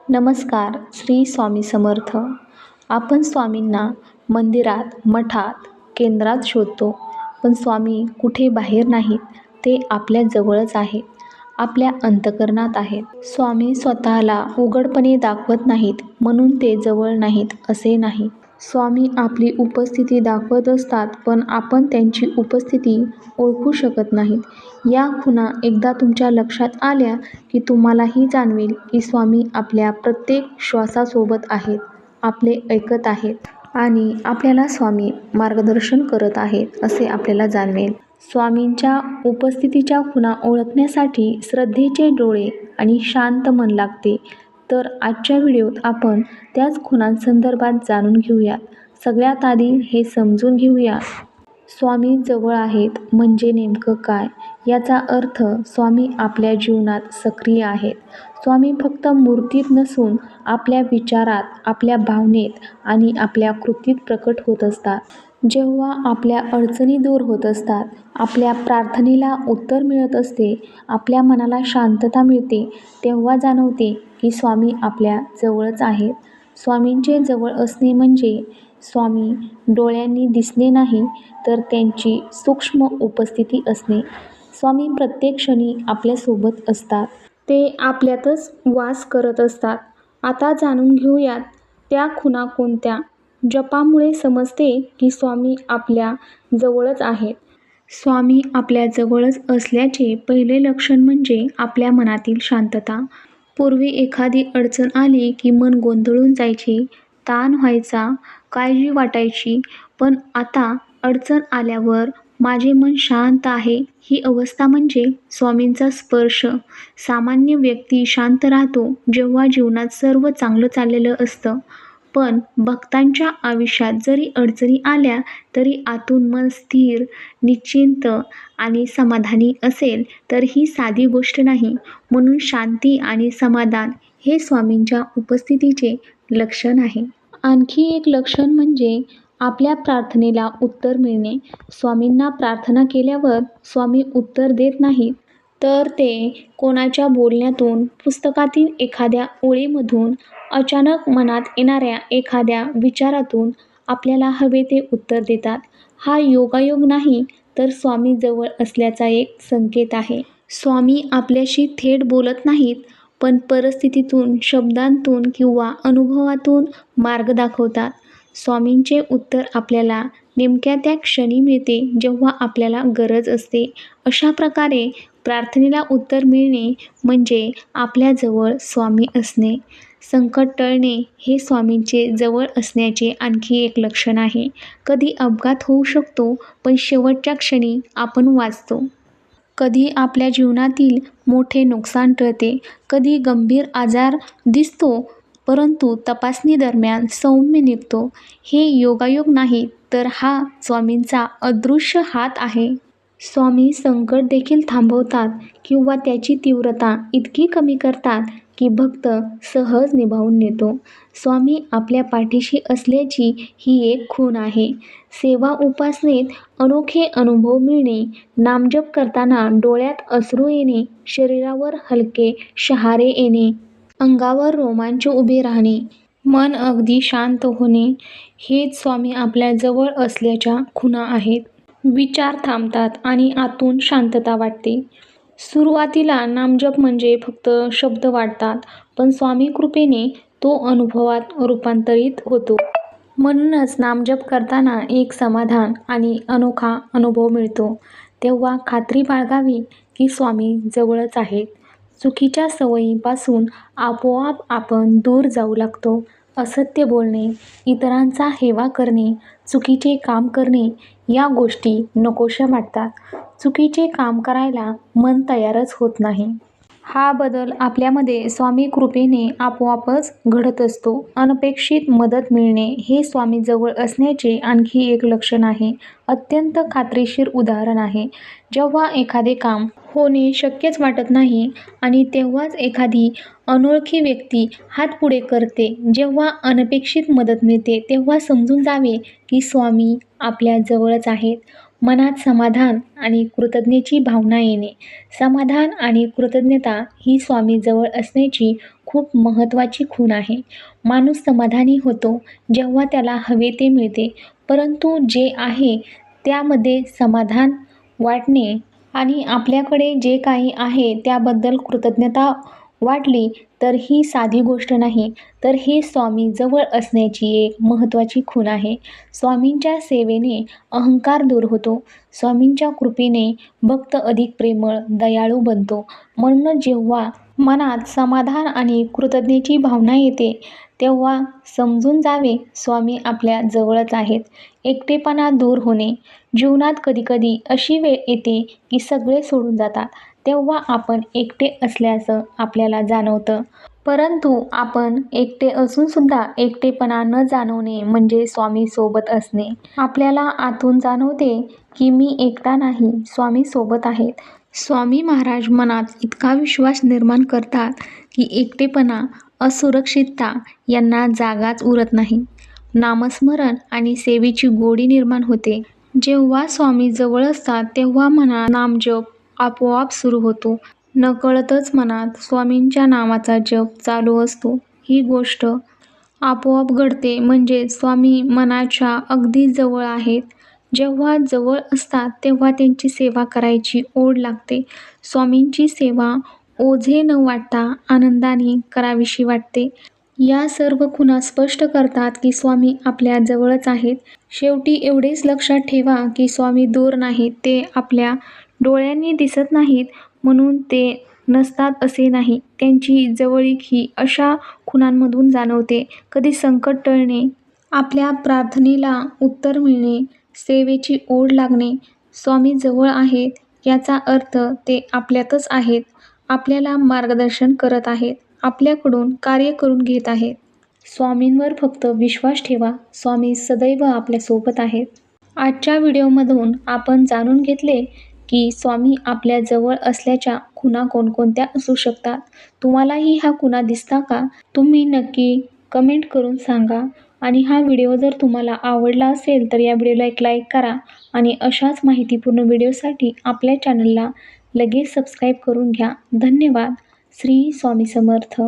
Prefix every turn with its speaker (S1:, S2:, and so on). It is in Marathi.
S1: नमस्कार. श्री स्वामी समर्थ. आपण स्वामींना मंदिरात, मठात, केंद्रात शोधतो, पण स्वामी कुठे बाहेर नाहीत. ते आपल्या जवळच आहेत, आपल्या अंतःकरणात आहेत. स्वामी स्वतःला उघडपणे दाखवत नाहीत म्हणून ते जवळ नाहीत असे नाही. स्वामी आपली उपस्थिती दाखवत असतात, पण आपण त्यांची उपस्थिती ओळखू शकत नाहीत. या खुणा एकदा तुमच्या लक्षात आल्या की तुम्हालाही जाणवेल की स्वामी आपल्या प्रत्येक श्वासासोबत आहेत, आपले ऐकत आहेत आणि आपल्याला स्वामी मार्गदर्शन करत आहेत असे आपल्याला जाणवेल. स्वामींच्या उपस्थितीच्या खुणा ओळखण्यासाठी श्रद्धेचे डोळे आणि शांत मन लागते. तर आजच्या व्हिडिओत आपण त्याच खुणांसंदर्भात जाणून घेऊया. सगळ्यात आधी हे समजून घेऊया, स्वामी जवळ आहेत म्हणजे नेमकं काय? याचा अर्थ स्वामी आपल्या जीवनात सक्रिय आहेत. स्वामी फक्त मूर्तीत नसून आपल्या विचारात, आपल्या भावनेत आणि आपल्या कृतीत प्रकट होत असतात. जेव्हा आपल्या अडचणी दूर होत असतात, आपल्या प्रार्थनेला उत्तर मिळत असते, आपल्या मनाला शांतता मिळते, तेव्हा जाणवते की स्वामी आपल्या जवळच आहेत. स्वामींचे जवळ असणे म्हणजे स्वामी डोळ्यांनी दिसणे नाही, तर त्यांची सूक्ष्म उपस्थिती असणे. स्वामी प्रत्येक क्षणी आपल्यासोबत असतात. ते आपल्यातच वास करत असतात. आता जाणून घेऊयात त्या खुणा कोणत्या? जपामुळे समजते की स्वामी आपल्या जवळच आहेत. स्वामी आपल्या जवळच असल्याचे पहिले लक्षण म्हणजे आपल्या मनातील शांतता. पूर्वी एखादी अडचण आली की मन गोंधळून जायचे, ताण व्हायचा, काळजी वाटायची, पण आता अडचण आल्यावर माझे मन शांत आहे ही अवस्था म्हणजे स्वामींचा स्पर्श. सामान्य व्यक्ती शांत राहतो जेव्हा जीवनात सर्व चांगलं चाललेलं असतं, पण भक्तांच्या आयुष्यात जरी अडचणी आल्या तरी आतून मन स्थिर, निश्चिंत आणि समाधानी असेल तर ही साधी गोष्ट नाही. म्हणून शांती आणि समाधान हे स्वामींच्या उपस्थितीचे लक्षण आहे. आणखी एक लक्षण म्हणजे आपल्या प्रार्थनेला उत्तर मिळणे. स्वामींना प्रार्थना केल्यावर स्वामी उत्तर देत नाहीत, तर ते कोणाच्या बोलण्यातून, पुस्तकातील एखाद्या ओळीमधून, अचानक मनात येणाऱ्या एखाद्या विचारातून आपल्याला हवे ते उत्तर देतात. हा योगायोग नाही, तर स्वामी जवळ असल्याचा एक संकेत आहे. स्वामी आपल्याशी थेट बोलत नाहीत, पण परिस्थितीतून, शब्दांतून किंवा अनुभवातून मार्ग दाखवतात. स्वामींचे उत्तर आपल्याला नेमक्या त्या क्षणी मिळते जेव्हा आपल्याला गरज असते. अशा प्रकारे प्रार्थनेला उत्तर मिळणे म्हणजे आपल्याजवळ स्वामी असणे. संकट टळणे हे स्वामींचे जवळ असण्याचे आणखी एक लक्षण आहे. कधी अपघात होऊ शकतो, पण शेवटच्या क्षणी आपण वाचतो. कधी आपल्या जीवनातील मोठे नुकसान टळते, कधी गंभीर आजार दिसतो, परंतु तपासणी दरम्यान सौम्य निघतो. हे योगायोग नाही, तर हा स्वामींचा अदृश्य हात आहे. स्वामी संकट देखील थांबवतात किंवा त्याची तीव्रता इतकी कमी करतात की भक्त सहज निभावून नेतो. स्वामी आपल्या पाठीशी असल्याची ही एक खूण आहे. सेवा उपासनेत अनोखे अनुभव मिळणे, नामजप करताना डोळ्यात अश्रू येणे, शरीरावर हलके शहारे येणे, अंगावर रोमांच उभे राहणे, मन अगदी शांत होणे, हेच स्वामी आपल्या जवळ असल्याच्या खुणा आहेत. विचार थांबतात आणि आतून शांतता वाटते. सुरुवातीला नामजप म्हणजे फक्त शब्द वाटतात, पण स्वामी कृपेने तो अनुभवात रूपांतरित होतो. म्हणूनच नामजप करताना एक समाधान आणि अनोखा अनुभव मिळतो. तेव्हा खात्री बाळगावी की स्वामी जवळच आहेत. चुकीच्या सवयींपासून आपोआप आपण दूर जाऊ लागतो. असत्य बोलणे, इतरांचा हेवा करणे, चुकीचे काम करणे या गोष्टी नकोशा वाटतात. चुकीचे काम करायला मन तयारच होत नाही. हा बदल आपल्यामध्ये स्वामी कृपेने आपोआपच घडत असतो. अनपेक्षित मदत मिळणे हे स्वामी जवळ असण्याचे आणखी एक लक्षण आहे. अत्यंत खात्रीशीर उदाहरण आहे. जेव्हा एखादे काम होणे शक्यच वाटत नाही आणि तेव्हाच एखादी अनोळखी व्यक्ती हात पुढे करते, जेव्हा अनपेक्षित मदत मिळते, तेव्हा समजून जावे की स्वामी आपल्या जवळच आहेत. मनात समाधान आणि कृतज्ञतेची भावना येणे. समाधान आणि कृतज्ञता ही स्वामीजवळ असण्याची खूप महत्त्वाची खूण आहे. माणूस समाधानी होतो जेव्हा त्याला हवे ते मिळते, परंतु जे आहे त्यामध्ये समाधान वाटणे आणि आपल्याकडे जे काही आहे त्याबद्दल कृतज्ञता वाटली तर ही साधी गोष्ट नाही, तर ही स्वामी जवळ असण्याची एक महत्त्वाची खूण आहे. स्वामींच्या सेवेने अहंकार दूर होतो. स्वामींच्या कृपेने भक्त अधिक प्रेमळ, दयाळू बनतो. म्हणूनच जेव्हा मनात समाधान आणि कृतज्ञतेची भावना येते, तेव्हा समजून जावे स्वामी आपल्या जवळच आहेत. एकटेपणा दूर होणे. जीवनात कधीकधी अशी वेळ येते की सगळे सोडून जातात. तेव्हा आपण एकटे असल्याचं आपल्याला जाणवतं. परंतु आपण एकटे असून सुद्धा एकटेपणा न जाणवणे म्हणजे स्वामी सोबत असणे. आपल्याला आतून जाणवते की मी एकटा नाही, स्वामी सोबत आहेत. स्वामी महाराज मनात इतका विश्वास निर्माण करतात की एकटेपणा, असुरक्षितता यांना जागाच उरत नाही. नामस्मरण आणि सेवेची गोडी निर्माण होते. जेव्हा स्वामी जवळ असतात तेव्हा मनात नामजप आपोआप सुरू होतो. नकळतच मनात स्वामींच्या नावाचा जप चालू असतो. ही गोष्ट आपोआप घडते म्हणजे स्वामी मनाच्या अगदी जवळ आहेत. जेव्हा जवळ असतात तेव्हा त्यांची सेवा करायची ओढ लागते. स्वामींची सेवा ओझे न वाटता आनंदाने करावीशी वाटते. या सर्व खुणा स्पष्ट करतात की स्वामी आपल्या जवळच आहेत. शेवटी एवढेच लक्षात ठेवा की स्वामी दूर नाहीत, ते आपल्या डोळ्यांनी दिसत नाहीत म्हणून ते नसतात असे नाही. त्यांची जवळीक ही अशा खुणांमधून जाणवते. कधी संकट टळणे, आपल्या प्रार्थनेला उत्तर मिळणे, सेवेची ओढ लागणे. स्वामी जवळ आहेत याचा अर्थ ते आपल्यातच आहेत, आपल्याला मार्गदर्शन करत आहेत, आपल्याकडून कार्य करून घेत आहेत. स्वामींवर फक्त विश्वास ठेवा, स्वामी सदैव आपल्यासोबत आहेत. आजच्या व्हिडिओमधून आपण जाणून घेतले की स्वामी आपल्या जवळ असल्याच्या खुणा कोणकोणत्या असू शकतात. तुम्हालाही ह्या खुणा दिसता का? तुम्ही नक्की कमेंट करून सांगा. आणि हा व्हिडिओ जर तुम्हाला आवडला असेल तर या व्हिडिओला एक लाईक करा आणि अशाच माहितीपूर्ण व्हिडिओसाठी आपल्या चॅनलला लगेच सबस्क्राईब करून घ्या. धन्यवाद. श्री स्वामी समर्थ.